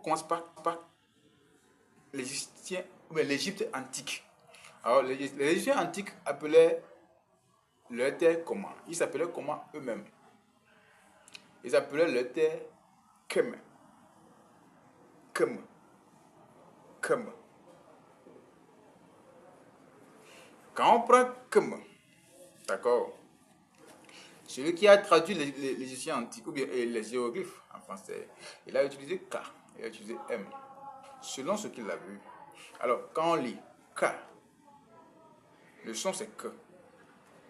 commence par l'Égypte antique. Alors, les Égyptiens antiques appelaient leur terre comment? Ils s'appelaient comment eux-mêmes? Ils appelaient leur terre Kem. Kem. Kem. Quand on prend Kem, d'accord, celui qui a traduit les Égyptiens antiques, ou bien les hiéroglyphes en français, il a utilisé K, il a utilisé M, selon ce qu'il a vu. Alors, quand on lit K, le son c'est que,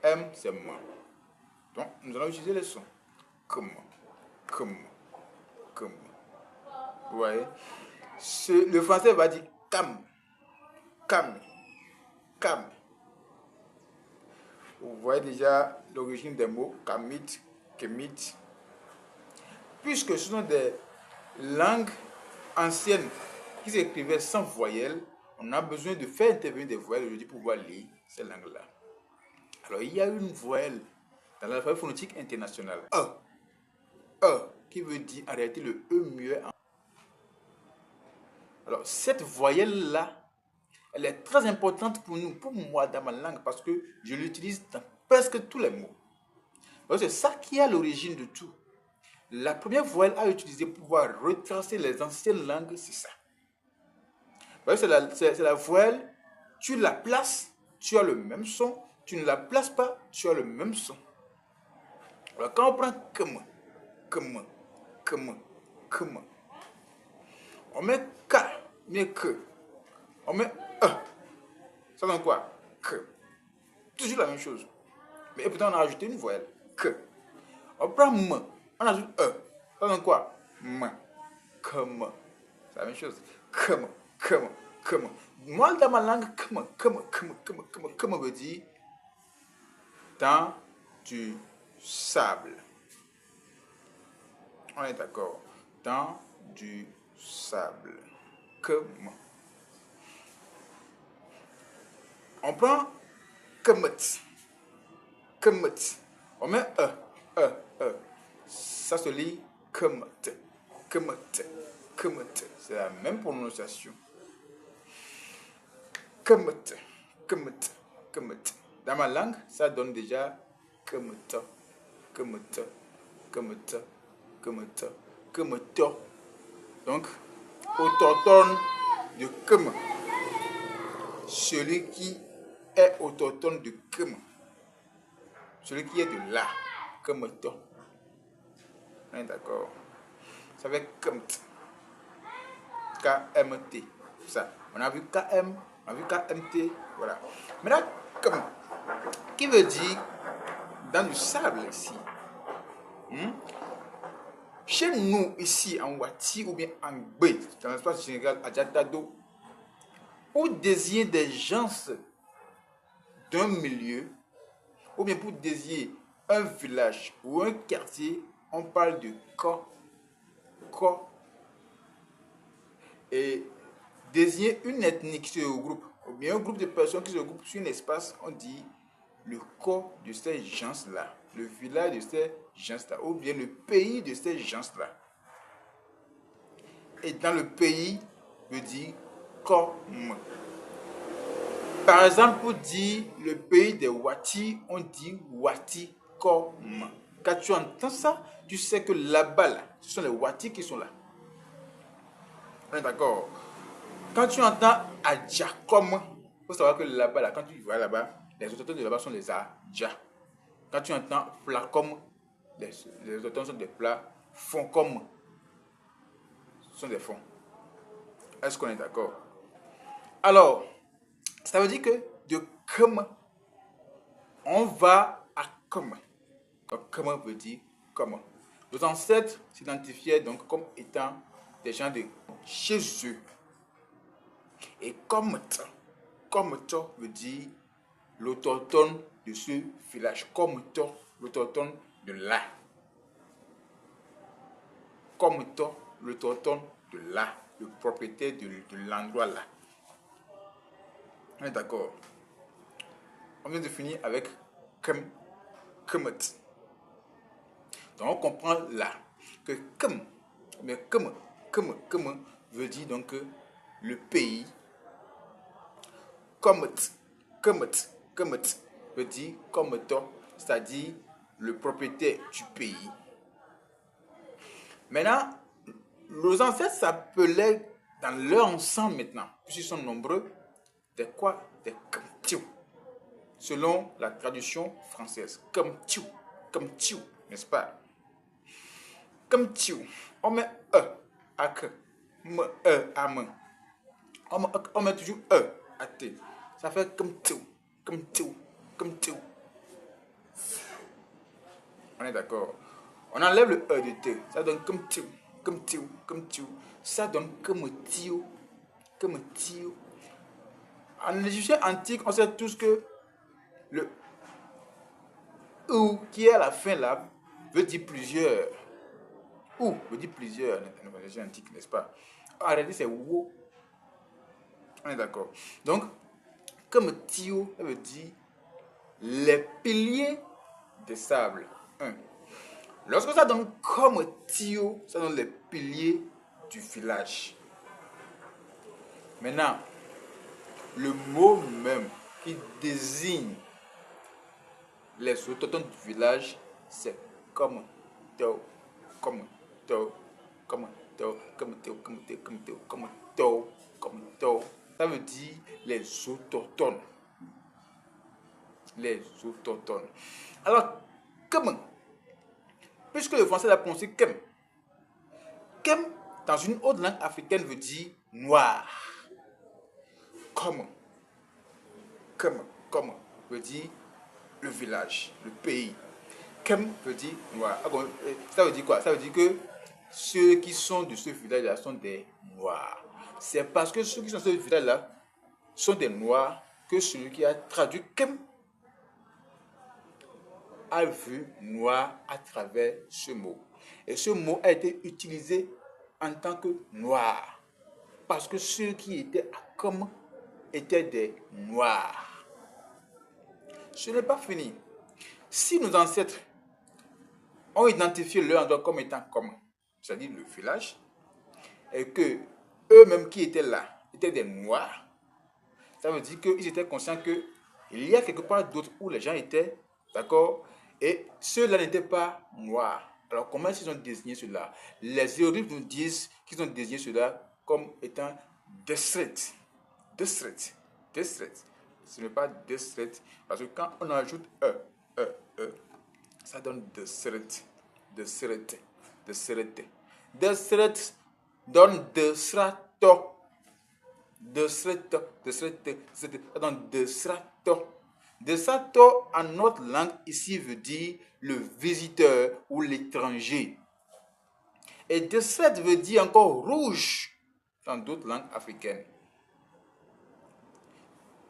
M c'est moi. Donc, nous allons utiliser les sons. Comme, comme, comme. Vous voyez? Le français va dire cam, cam, cam. Vous voyez déjà l'origine des mots kamit, kemit. Puisque ce sont des langues anciennes qui s'écrivaient sans voyelles, on a besoin de faire intervenir des voyelles aujourd'hui pour pouvoir lire ces langues-là. Alors, il y a une voyelle dans l'alphabet phonétique international. Qui veut dire en réalité le E muet. Alors, cette voyelle-là, elle est très importante pour nous, pour moi, dans ma langue, parce que je l'utilise dans presque tous les mots. C'est ça qui est à l'origine de tout. La première voyelle à utiliser pour pouvoir retracer les anciennes langues, c'est ça. C'est la voyelle, tu la places, tu as le même son, tu ne la places pas, tu as le même son. Alors, quand on prend comme, on met K, mais que. On met E. Ça donne quoi? Que. Toujours la même chose. Mais pourtant, on a rajouté une voyelle. Que. On prend M. On ajoute E. Ça donne quoi? M. Comme. C'est la même chose. Comme. Moi, dans ma langue, comme veut dire dans du sable. On est d'accord? Dans du sable. Comme. On prend kemet. On met E. Ça se lit kemet. C'est la même prononciation. Kemet. Dans ma langue, ça donne déjà kemet. Donc, autochtone de Kem. Celui qui est autochtone de Kem. Celui qui est de là. Kemeto. D'accord. Ça fait Kemt. KMT. Ça. On a vu KM, on a vu KMT. Voilà. Maintenant, Kem. Qui veut dire dans du sable ici. Chez nous, ici, en Wati ou bien en Bé, dans l'espace général à Djatado, pour désigner des gens d'un milieu, ou bien pour désigner un village ou un quartier, on parle de Ko. Et désigner une ethnie qui se regroupe, ou bien un groupe de personnes qui se regroupent sur un espace, on dit le Ko de ces gens-là, le village de ces gens-là, ou bien le pays de ces gens-là. Et dans le pays, veut dire comme. Par exemple, pour dire le pays des Wati, on dit Wati comme. Quand tu entends ça, tu sais que là-bas, là, ce sont les Wati qui sont là. On est d'accord? Quand tu entends Adjakom, il faut savoir que là-bas, là, quand tu vois là-bas, les autochtones de là-bas sont les Adja. Quand tu entends Plakom, les autochtones sont des plats. Fonkom, ce sont des fonds. Est-ce qu'on est d'accord? Alors, ça veut dire que de Kem, on va à Kem. Donc, Kem veut dire comment. Nos ancêtres s'identifiaient donc comme étant des gens de chez eux. Et Komto veut dire l'autochtone de ce village. Komto, l'autochtone de là. Komto, l'autochtone de là, le propriétaire de l'endroit là. On est d'accord? On vient de finir avec Kemet. Donc on comprend là que Kem veut dire donc le pays. Komet veut dire kometo, c'est-à-dire le propriétaire du pays. Maintenant, nos ancêtres s'appelaient dans leur ensemble maintenant, puisqu'ils sont nombreux, des quoi? Des Kemtiou, selon la traduction française. Kemtiou, n'est-ce pas? Kemtiou, on met E à que, à me. On met toujours E à T. Ça fait Kemtiou. On est d'accord. On enlève le E de T. Ça donne Kemtiou. Ça donne Kemtiou. En égyptien antique, on sait tous que le ou qui est à la fin là veut dire plusieurs. Ou veut dire plusieurs en égyptien antique, n'est-ce pas? En réalité, c'est wo. On est d'accord. Donc, comme Tio, ça veut dire les piliers des sables. Lorsque ça donne comme Tio, ça donne les piliers du village. Maintenant, le mot même qui désigne les autochtones du village, c'est comme Teo. Ça veut dire les autochtones. Alors, comme, puisque le français l'a prononcé kem, dans une autre langue africaine veut dire noir. Comme veut dire le village, le pays. Kem veut dire noir. Ça veut dire quoi? Ça veut dire que ceux qui sont de ce village-là sont des noirs. C'est parce que ceux qui sont de ce village-là sont des noirs que celui qui a traduit Kem a vu noir à travers ce mot. Et ce mot a été utilisé en tant que noir. Parce que ceux qui étaient à Kem étaient des noirs. Ce n'est pas fini. Si nos ancêtres ont identifié leur endroit comme étant commun, c'est-à-dire le village, et que eux-mêmes qui étaient là étaient des noirs, ça veut dire qu'ils étaient conscients qu'il y a quelque part d'autre où les gens étaient, d'accord, et ceux-là n'étaient pas noirs. Alors comment est-ce qu'ils ont désigné cela? Les hiéroglyphes nous disent qu'ils ont désigné cela comme étant Desret. Ce n'est pas Desret, parce que quand on ajoute ça donne Desret donne Desrato. Ça donne Desrato. Desrato en notre langue ici veut dire le visiteur ou l'étranger. Et Desret veut dire encore rouge dans d'autres langues africaines.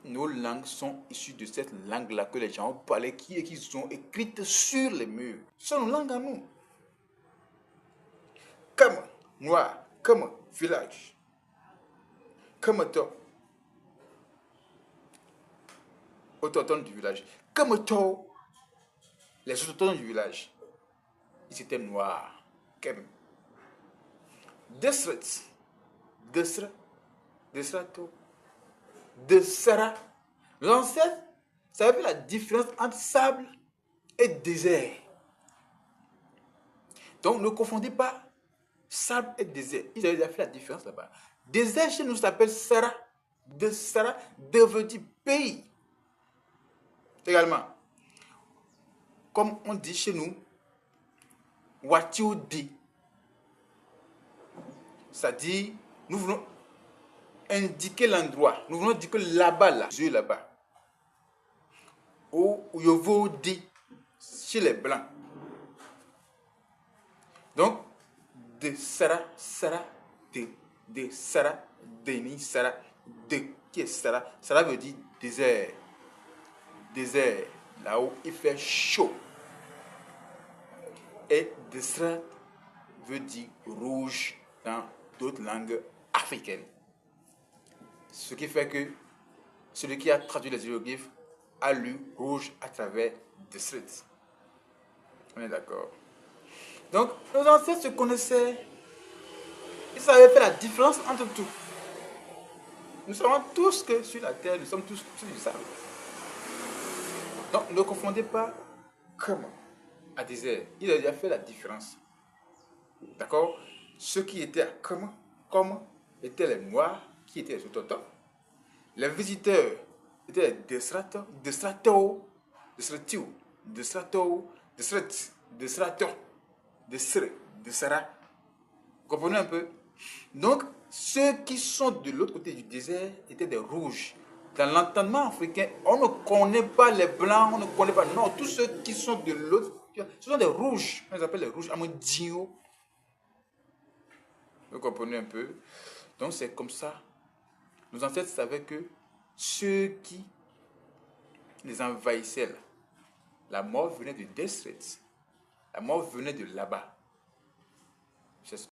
Nos langues sont issues de cette langue-là que les gens ont parlé, qui sont écrites sur les murs. Ce sont nos langues à nous. Comme noir, comme village, comme toi, autochtones du village, comme toi, les autochtones du village, ils étaient noirs. Comme Desrato. Desara. L'ancêtre savait la différence entre sable et désert. Donc ne confondez pas sable et désert. Ils avaient déjà fait la différence là-bas. Désert chez nous s'appelle Sara. De Sara veut dire pays. Également, comme on dit chez nous, Watiodi. C'est-à-dire, nous voulons indiquer l'endroit. Nous voulons dire que là-bas, là-bas. Ou Yovo dit chez les blancs. Donc, de Sara, de Sara, Deni, Sara, de qui est Sara? Sara veut dire désert. Désert, là où il fait chaud. Et Desra veut dire rouge dans d'autres langues africaines. Ce qui fait que celui qui a traduit les hiéroglyphes a lu rouge à travers Desret. On est d'accord. Donc, nos ancêtres se connaissaient. savaient faire la différence entre tout. Nous savons tous que sur la terre, nous sommes tous sur du sable. Donc, ne confondez pas comme à désert. Il a déjà fait la différence. D'accord? Ceux qui étaient à comme étaient les Noirs, qui étaient les autochtones. Les visiteurs étaient les Destrato, Destrato, Destratiu, Destrato, Destrat, Destrato, Destre, Destra. Vous comprenez un peu? Donc, ceux qui sont de l'autre côté du désert étaient des rouges. Dans l'entendement africain, on ne connaît pas les blancs, on ne connaît pas. Non, tous ceux qui sont de l'autre, ce sont des rouges. On les appelle les rouges amandino. Vous comprenez un peu? Donc, c'est comme ça. Nos ancêtres savaient que ceux qui les envahissaient, là, la mort venait de Destret. La mort venait de là-bas. C'est